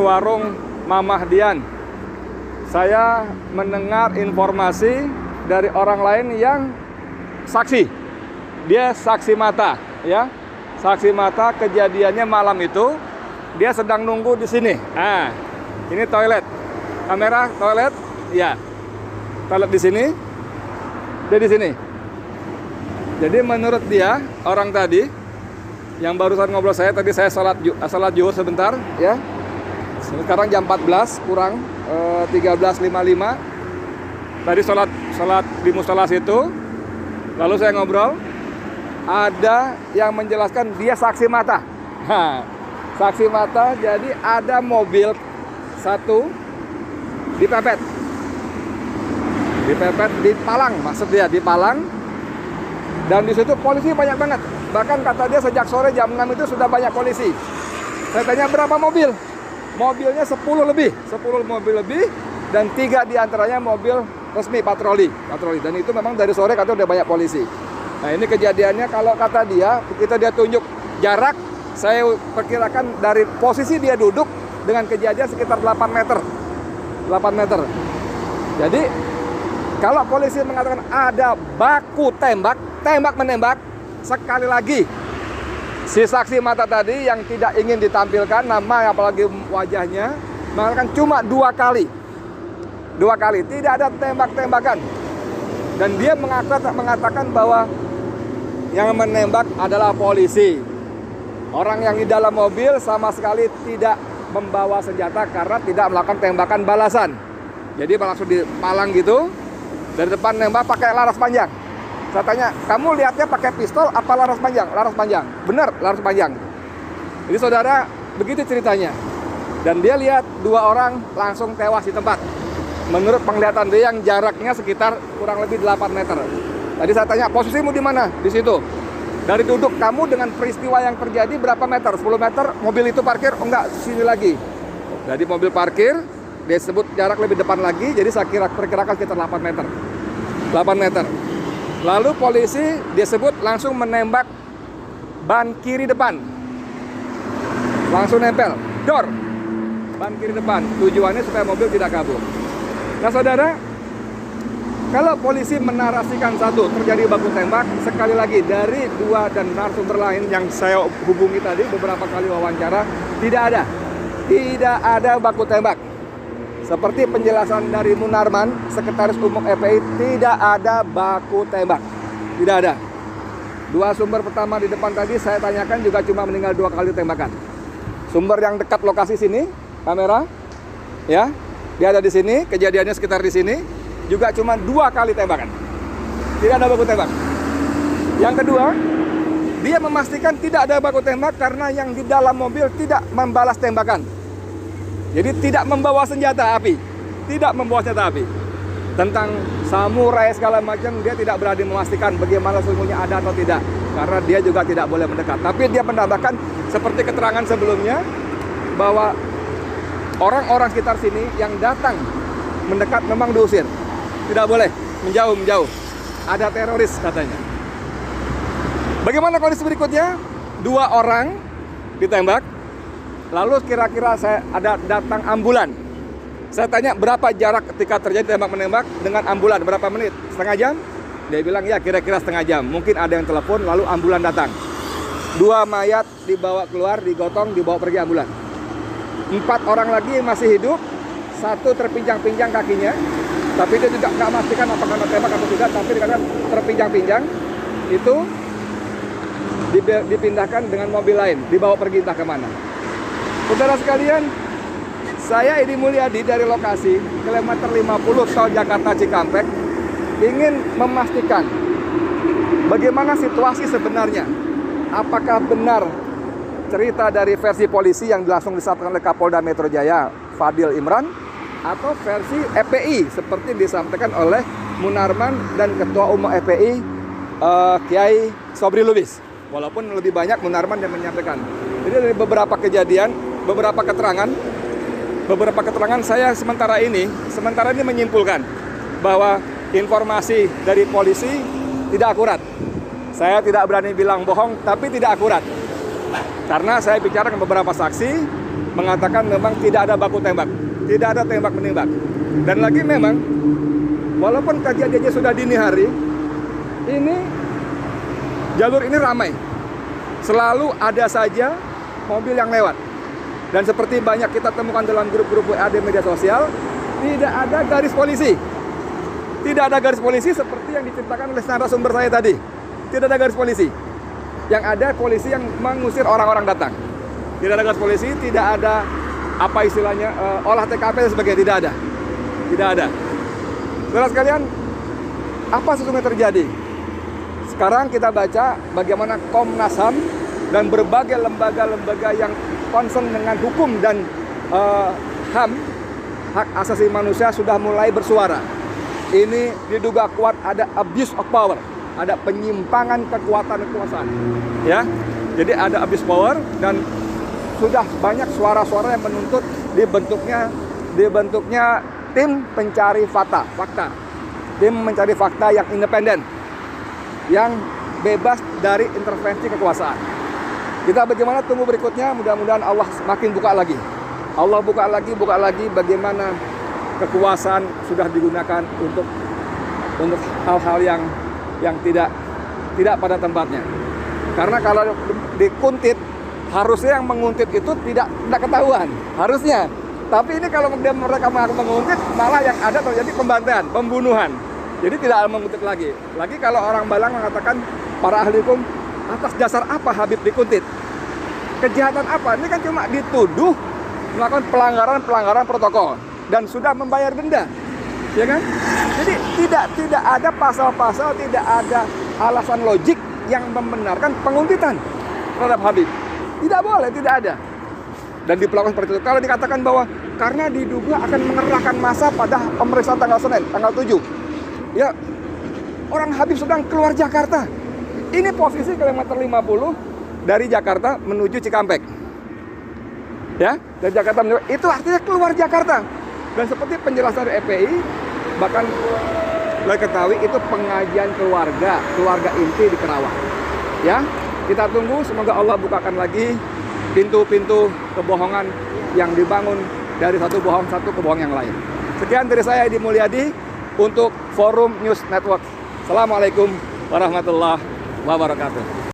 warung Mamah Dian. Saya mendengar informasi dari orang lain yang saksi. Dia saksi mata, ya. Saksi mata kejadiannya malam itu. Dia sedang nunggu di sini. Ah, ini toilet. Kamera toilet, ya. Toilet di sini. Dia di sini. Jadi menurut dia, orang tadi yang barusan ngobrol saya tadi, saya salat zuhur sebentar, ya. Sekarang jam 14 kurang 13.55. Tadi salat di musola situ. Lalu saya ngobrol, ada yang menjelaskan dia saksi mata. Saksi mata, jadi ada mobil satu dipepet di palang, maksud dia di palang. Dan di situ polisi banyak banget. Bahkan kata dia sejak sore jam 6 itu sudah banyak polisi. Saya tanya berapa mobil? Mobilnya 10 mobil lebih, dan 3 diantaranya mobil resmi patroli. Dan itu memang dari sore katanya udah banyak polisi. Nah, ini kejadiannya kalau kata dia, kita dia tunjuk jarak, saya perkirakan dari posisi dia duduk dengan kejadian sekitar 8 meter. Jadi kalau polisi mengatakan ada baku tembak-menembak, sekali lagi si saksi mata tadi yang tidak ingin ditampilkan nama apalagi wajahnya mengatakan cuma 2 kali, tidak ada tembak-tembakan. Dan dia mengatakan bahwa yang menembak adalah polisi. Orang yang di dalam mobil sama sekali tidak membawa senjata karena tidak melakukan tembakan balasan. Jadi langsung dipalang gitu, dari depan nembak pakai laras panjang. Saya tanya, kamu lihatnya pakai pistol apa laras panjang? Laras panjang. Benar, laras panjang. Jadi saudara, begitu ceritanya. Dan dia lihat 2 orang langsung tewas di tempat. Menurut penglihatan dia yang jaraknya sekitar kurang lebih 8 meter. Tadi saya tanya, posisimu di mana? Di situ. Dari duduk kamu dengan peristiwa yang terjadi berapa meter? 10 meter, mobil itu parkir? Oh enggak, sini lagi. Jadi mobil parkir, dia sebut jarak lebih depan lagi, jadi saya perkirakan sekitar 8 meter. Lalu polisi dia sebut langsung menembak ban kiri depan. Langsung nempel, dor. Ban kiri depan, tujuannya supaya mobil tidak kabur. Nah saudara, kalau polisi menarasikan satu terjadi baku tembak, sekali lagi dari 2 dan narasumber lain yang saya hubungi tadi beberapa kali wawancara, tidak ada baku tembak. Seperti penjelasan dari Munarman, Sekretaris Umum FPI, tidak ada baku tembak. Tidak ada. 2 sumber pertama di depan tadi saya tanyakan juga cuma meninggal 2 kali tembakan. Sumber yang dekat lokasi sini, kamera, ya, dia ada di sini, kejadiannya sekitar di sini, juga cuma 2 kali tembakan. Tidak ada baku tembak. Yang kedua, dia memastikan tidak ada baku tembak karena yang di dalam mobil tidak membalas tembakan. Jadi tidak membawa senjata api. Tentang samurai segala macam, dia tidak berani memastikan bagaimana sesungguhnya ada atau tidak. Karena dia juga tidak boleh mendekat. Tapi dia menambahkan seperti keterangan sebelumnya, bahwa orang-orang sekitar sini yang datang mendekat memang diusir. Tidak boleh, menjauh. Ada teroris katanya. Bagaimana kondisi berikutnya? 2 orang ditembak. Lalu kira-kira saya ada datang ambulan. Saya tanya berapa jarak ketika terjadi tembak-menembak dengan ambulan, berapa menit? Setengah jam? Dia bilang ya kira-kira setengah jam. Mungkin ada yang telepon lalu ambulan datang. 2 mayat dibawa keluar, digotong, dibawa pergi ambulan. 4 orang lagi masih hidup, 1 terpinjang-pinjang kakinya. Tapi dia juga nggak memastikan apakah kena tembak atau tidak, tapi dikatakan terpinjang-pinjang. Itu dipindahkan dengan mobil lain, dibawa pergi entah kemana. Saudara sekalian, saya Edi Mulyadi dari lokasi kilometer 50 tol Jakarta Cikampek ingin memastikan bagaimana situasi sebenarnya. Apakah benar cerita dari versi polisi yang langsung disampaikan oleh Kapolda Metro Jaya, Fadil Imran, atau versi FPI seperti disampaikan oleh Munarman dan Ketua Umum FPI Kiai Sobri Lubis. Walaupun lebih banyak Munarman yang menyampaikan. Jadi dari beberapa kejadian, beberapa keterangan saya sementara ini menyimpulkan bahwa informasi dari polisi tidak akurat. Saya tidak berani bilang bohong, tapi tidak akurat. Karena saya bicara dengan beberapa saksi mengatakan memang tidak ada baku tembak, tidak ada tembak menembak. Dan lagi memang walaupun kejadiannya sudah dini hari, ini jalur ini ramai, selalu ada saja mobil yang lewat. Dan seperti banyak kita temukan dalam grup-grup WA di media sosial, tidak ada garis polisi. Tidak ada garis polisi seperti yang diceritakan oleh narasumber saya tadi. Tidak ada garis polisi. Yang ada polisi yang mengusir orang-orang datang. Tidak ada garis polisi, tidak ada apa istilahnya olah TKP dan sebagainya, tidak ada. Tidak ada. Saudara sekalian, apa sesungguhnya terjadi? Sekarang kita baca bagaimana Komnas HAM dan berbagai lembaga-lembaga yang concern dengan hukum dan HAM, hak asasi manusia, sudah mulai bersuara. Ini diduga kuat ada abuse of power, ada penyimpangan kekuasaan, ya. Jadi ada abuse power dan sudah banyak suara-suara yang menuntut dibentuknya tim pencari fakta, tim mencari fakta yang independen, yang bebas dari intervensi kekuasaan. Kita bagaimana tunggu berikutnya, mudah-mudahan Allah makin buka lagi. Allah buka lagi bagaimana kekuasaan sudah digunakan untuk hal-hal yang tidak pada tempatnya. Karena kalau dikuntit, harusnya yang menguntit itu tidak ketahuan, harusnya. Tapi ini kalau mereka menguntit, malah yang ada terjadi pembantaian, pembunuhan. Jadi tidak menguntit lagi. Lagi kalau orang Balang mengatakan, para ahli hukum, atas dasar apa Habib dikuntit? Kejahatan apa? Ini kan cuma dituduh melakukan pelanggaran protokol dan sudah membayar denda, ya kan? Jadi tidak ada pasal-pasal, tidak ada alasan logik yang membenarkan penguntitan terhadap Habib. Tidak boleh, tidak ada. Dan diperlakukan seperti itu. Kalau dikatakan bahwa karena diduga akan mengerahkan massa pada pemeriksaan tanggal Senin, tanggal 7. Ya, orang Habib sedang keluar Jakarta. Ini posisi kilometer 50 dari Jakarta menuju Cikampek. Ya, dari Jakarta menuju, itu artinya keluar Jakarta. Dan seperti penjelasan dari EPI, bahkan boleh ketahui itu pengajian keluarga inti di Kerawang. Ya, kita tunggu, semoga Allah bukakan lagi pintu-pintu kebohongan yang dibangun dari satu kebohongan yang lain. Sekian dari saya, Edi Mulyadi, untuk Forum News Network. Assalamualaikum warahmatullahi wabarakatuh.